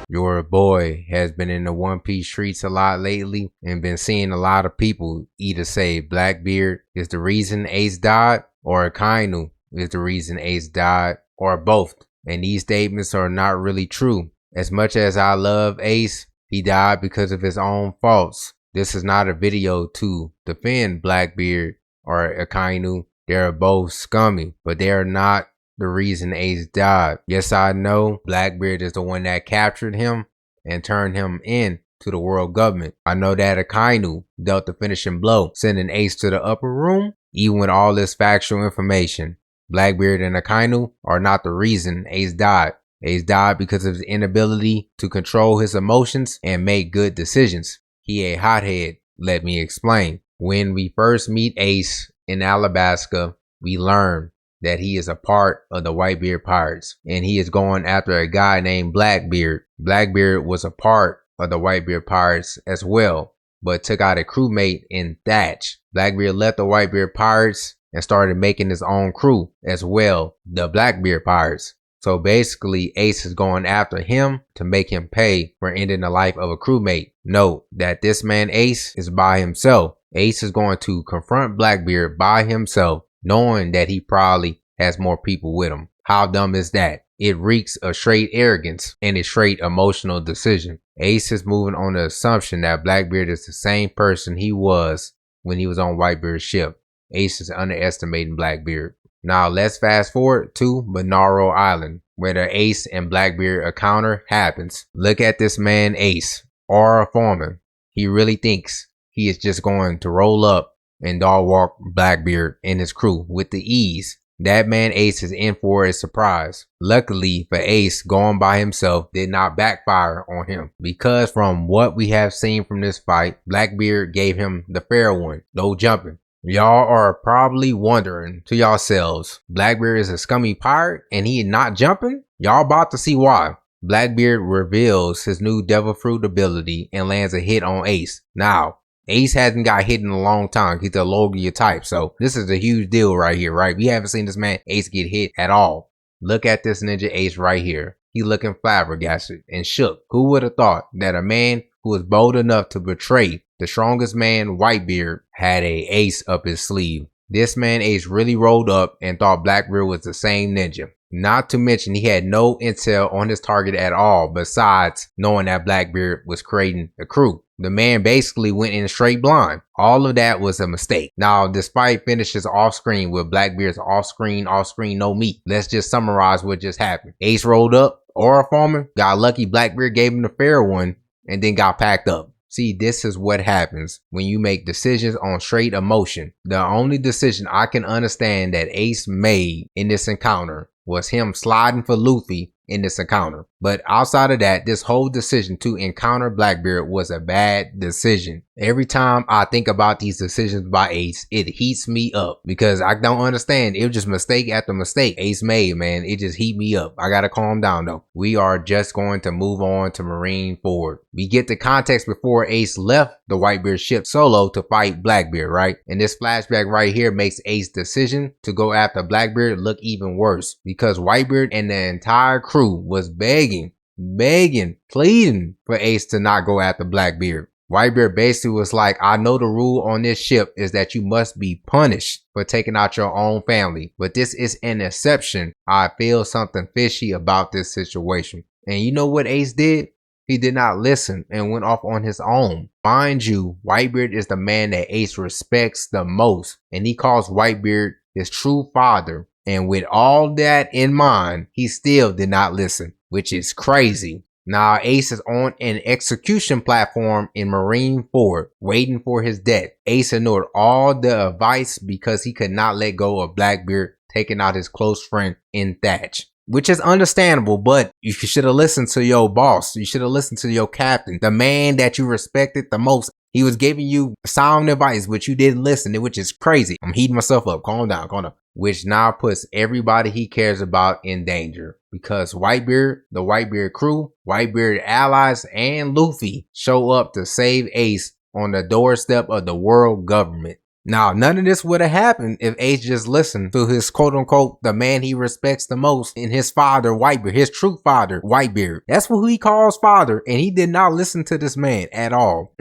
Your boy has been in the One Piece streets a lot lately and been seeing a lot of people either say Blackbeard is the reason Ace died, or Akainu is the reason Ace died, or both. And these statements are not really true. As much as I love Ace, he died because of his own faults. This is not a video to defend Blackbeard or Akainu. They are both scummy, but they are not the reason Ace died. Yes, I know Blackbeard is the one that captured him and turned him in to the world government. I know that Akainu dealt the finishing blow, sending Ace to the upper room. Even with all this factual information, Blackbeard and Akainu are not the reason Ace died. Ace died because of his inability to control his emotions and make good decisions. He a hothead, let me explain. When we first meet Ace in Alabasta, we learn that he is a part of the Whitebeard Pirates, and he is going after a guy named Blackbeard. Blackbeard was a part of the Whitebeard Pirates as well, but took out a crewmate in Thatch. Blackbeard left the Whitebeard Pirates and started making his own crew as well, the Blackbeard Pirates. So basically, Ace is going after him to make him pay for ending the life of a crewmate. Note that this man Ace is by himself. Ace is going to confront Blackbeard by himself, knowing that he probably has more people with him. How dumb is that? It reeks of straight arrogance and a straight emotional decision. Ace is moving on the assumption that Blackbeard is the same person he was when he was on Whitebeard's ship. Ace is underestimating Blackbeard. Now let's fast forward to Monaro Island, where the Ace and Blackbeard encounter happens. Look at this man Ace, Aura Foreman. He really thinks he is just going to roll up and dog walk Blackbeard and his crew with the ease. That man Ace is in for a surprise. Luckily for Ace, going by himself did not backfire on him, because from what we have seen from this fight, Blackbeard gave him the fair one, no jumping. Y'all are probably wondering to yourselves, Blackbeard is a scummy pirate and he not jumping? Y'all about to see why. Blackbeard reveals his new Devil Fruit ability and lands a hit on Ace. Now, Ace hasn't got hit in a long time. He's a Logia type, so this is a huge deal right here, right? We haven't seen this man Ace get hit at all. Look at this ninja Ace right here. He looking flabbergasted and shook. Who would have thought that a man who was bold enough to betray the strongest man, Whitebeard, had a Ace up his sleeve? This man Ace really rolled up and thought Blackbeard was the same ninja. Not to mention he had no intel on his target at all, besides knowing that Blackbeard was creating a crew. The man basically went in straight blind. All of that was a mistake. Now, despite finishes off screen with Blackbeard's off screen, no meat, let's just summarize what just happened. Ace rolled up, Aura Foreman got lucky, Blackbeard gave him the fair one, and then got packed up. See, this is what happens when you make decisions on straight emotion. The only decision I can understand that Ace made in this encounter was him sliding for Luffy in this encounter. But outside of that, this whole decision to encounter Blackbeard was a bad decision. Every time I think about these decisions by Ace, it heats me up because I don't understand. It was just mistake after mistake Ace made, man. It just heat me up. I gotta calm down though. We are just going to move on to Marineford. We get the context before Ace left the Whitebeard ship solo to fight Blackbeard, right? And this flashback right here makes Ace's decision to go after Blackbeard look even worse, because Whitebeard and the entire crew was begging, pleading for Ace to not go after Blackbeard. Whitebeard basically was like, I know the rule on this ship is that you must be punished for taking out your own family, but this is an exception. I feel something fishy about this situation. And you know what Ace did? He did not listen and went off on his own. Mind you, Whitebeard is the man that Ace respects the most, and he calls Whitebeard his true father. And with all that in mind, he still did not listen, which is crazy. Now Ace is on an execution platform in Marineford, waiting for his death. Ace ignored all the advice because he could not let go of Blackbeard taking out his close friend in Thatch. Which is understandable, but you should have listened to your boss. You should have listened to your captain, the man that you respected the most. He was giving you sound advice, but you didn't listen, which is crazy. I'm heating myself up. Calm down. Which now puts everybody he cares about in danger, because Whitebeard, the Whitebeard crew, Whitebeard allies, and Luffy show up to save Ace on the doorstep of the world government. Now, none of this would have happened if Ace just listened to his quote unquote the man he respects the most in his father, Whitebeard, his true father, Whitebeard. That's what he calls father, and he did not listen to this man at all.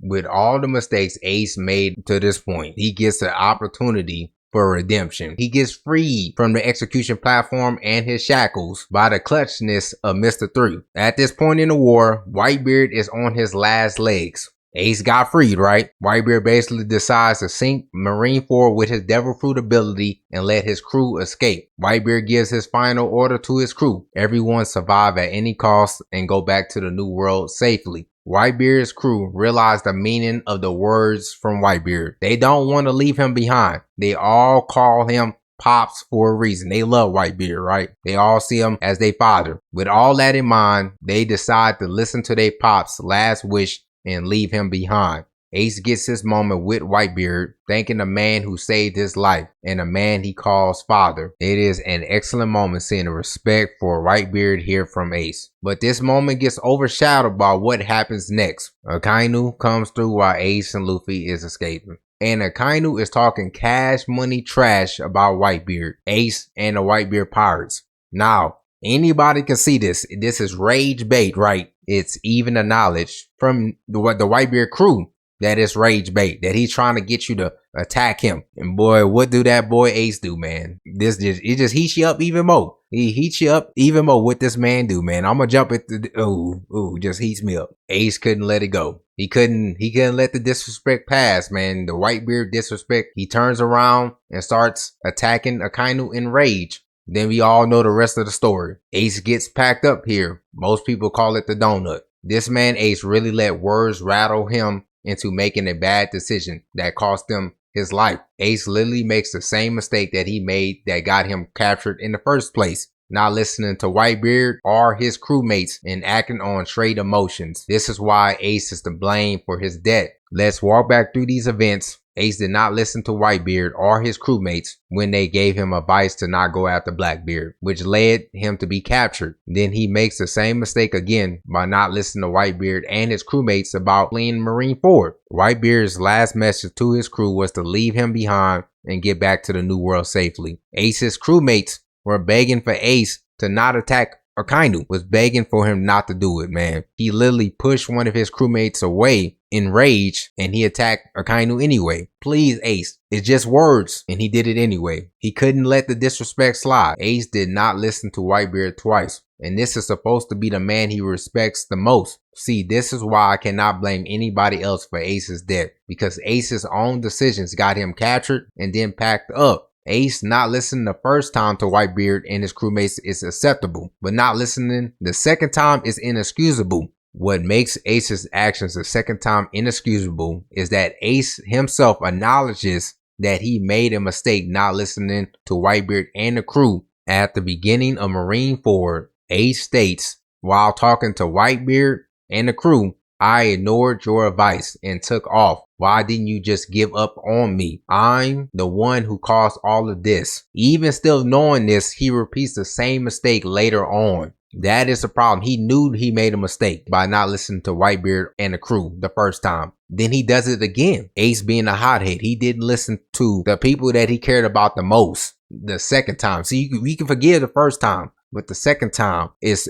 With all the mistakes Ace made to this point, he gets an opportunity for redemption. He gets freed from the execution platform and his shackles by the clutchness of Mr. 3. At this point in the war, Whitebeard is on his last legs. Ace got freed, right? Whitebeard basically decides to sink Marineford with his Devil Fruit ability and let his crew escape. Whitebeard gives his final order to his crew. Everyone survive at any cost and go back to the New World safely. Whitebeard's crew realize the meaning of the words from Whitebeard. They don't want to leave him behind. They all call him Pops for a reason. They love Whitebeard, right? They all see him as their father. With all that in mind, they decide to listen to their Pop's last wish and leave him behind. Ace gets his moment with Whitebeard, thanking the man who saved his life and the man he calls father. It is an excellent moment seeing the respect for Whitebeard here from Ace. But this moment gets overshadowed by what happens next. Akainu comes through while Ace and Luffy is escaping. And Akainu is talking cash money trash about Whitebeard, Ace, and the Whitebeard pirates. Now, anybody can see this. This is rage bait, right? It's even the knowledge from the Whitebeard crew that it's rage bait, that he's trying to get you to attack him. And boy, what do that boy Ace do, man? It just heats you up even more. He heats you up even more. What this man do, man? I'm gonna jump at the just heats me up. Ace couldn't let it go. He couldn't let the disrespect pass, man. The Whitebeard disrespect. He turns around and starts attacking Akainu in rage. Then we all know the rest of the story. Ace gets packed up here. Most people call it the donut. This man Ace really let words rattle him into making a bad decision that cost him his life. Ace literally makes the same mistake that he made that got him captured in the first place. Not listening to Whitebeard or his crewmates and acting on straight emotions. This is why Ace is to blame for his death. Let's walk back through these events. Ace did not listen to Whitebeard or his crewmates when they gave him advice to not go after Blackbeard, which led him to be captured. Then he makes the same mistake again by not listening to Whitebeard and his crewmates about fleeing Marineford. Whitebeard's last message to his crew was to leave him behind and get back to the New World safely. Ace's crewmates were begging for Ace to not attack Akainu, was begging for him not to do it, man. He literally pushed one of his crewmates away in rage and he attacked Akainu anyway. Please, Ace, it's just words. And he did it anyway. He couldn't let the disrespect slide. Ace did not listen to Whitebeard twice. And this is supposed to be the man he respects the most. See, this is why I cannot blame anybody else for Ace's death. Because Ace's own decisions got him captured and then packed up. Ace not listening the first time to Whitebeard and his crewmates is acceptable, but not listening the second time is inexcusable. What makes Ace's actions the second time inexcusable is that Ace himself acknowledges that he made a mistake not listening to Whitebeard and the crew. At the beginning of Marineford, Ace states, while talking to Whitebeard and the crew, I ignored your advice and took off. Why didn't you just give up on me? I'm the one who caused all of this. Even still knowing this, he repeats the same mistake later on. That is the problem. He knew he made a mistake by not listening to Whitebeard and the crew the first time. Then he does it again. Ace being a hothead, he didn't listen to the people that he cared about the most the second time. See, we can forgive the first time, but the second time is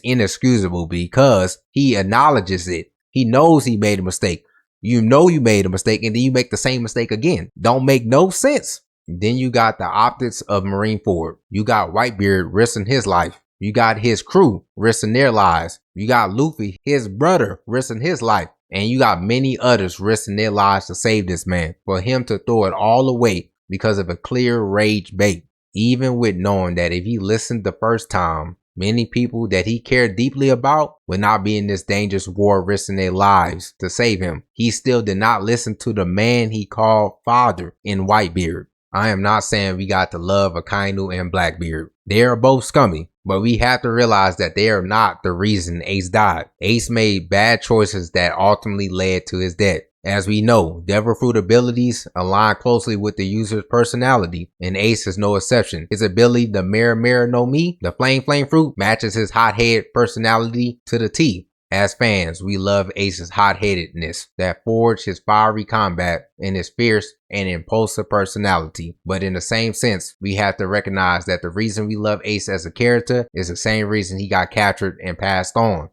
inexcusable because he acknowledges it. He knows he made a mistake. You know you made a mistake and then you make the same mistake again. Don't make no sense. Then you got the optics of Marineford. You got Whitebeard risking his life. You got his crew risking their lives. You got Luffy, his brother, risking his life. And you got many others risking their lives to save this man. For him to throw it all away because of a clear rage bait. Even with knowing that if he listened the first time, many people that he cared deeply about would not be in this dangerous war risking their lives to save him. He still did not listen to the man he called father in Whitebeard. I am not saying we got to love Akainu and Blackbeard. They are both scummy, but we have to realize that they are not the reason Ace died. Ace made bad choices that ultimately led to his death. As we know, Devil Fruit abilities align closely with the user's personality, and Ace is no exception. His ability, the Mirror Mirror no Mi, the Flame Fruit, matches his hothead personality to the T. As fans, we love Ace's hot-headedness that forged his fiery combat and his fierce and impulsive personality. But in the same sense, we have to recognize that the reason we love Ace as a character is the same reason he got captured and passed on.